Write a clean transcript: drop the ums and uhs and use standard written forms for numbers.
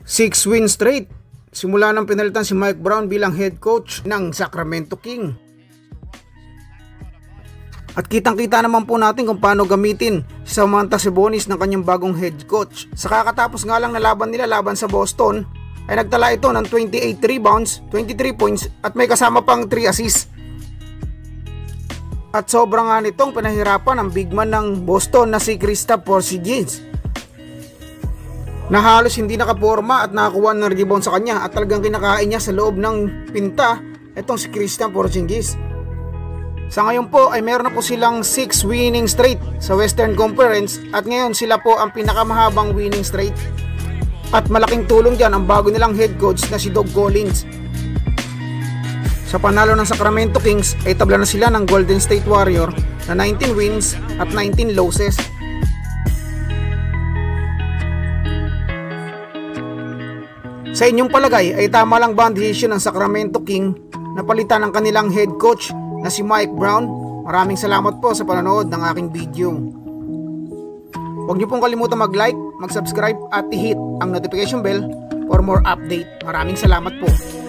6 wins straight simula nang pinalitan si Mike Brown bilang head coach ng Sacramento King. At kitang-kita naman po natin kung paano gamitin si Samantha Sabonis ng kanyang bagong head coach. Sa kakatapos nga lang na laban nila laban sa Boston ay nagtala ito ng 28 rebounds, 23 points at may kasama pang 3 assists. At sobrang nga nitong pinahirapan ang big man ng Boston na si Kristaps Porzingis, na halos hindi nakaporma at nakakuha ng rebound sa kanya at talagang kinakain niya sa loob ng pinta itong si Kristaps Porzingis. Sa ngayon po ay meron na po silang 6 winning straight sa Western Conference at ngayon sila po ang pinakamahabang winning straight. At malaking tulong dyan ang bago nilang head coach na si Doug Collins. Sa panalo ng Sacramento Kings ay tabla na sila ng Golden State Warrior na 19 wins at 19 losses. Sa inyong palagay ay tama lang ba ang desisyon ng Sacramento King na palitan ang kanilang head coach na si Mike Brown? Maraming salamat po sa panonood ng aking video. Huwag niyo pong kalimutan mag-like, mag-subscribe at i-hit ang notification bell for more update. Maraming salamat po.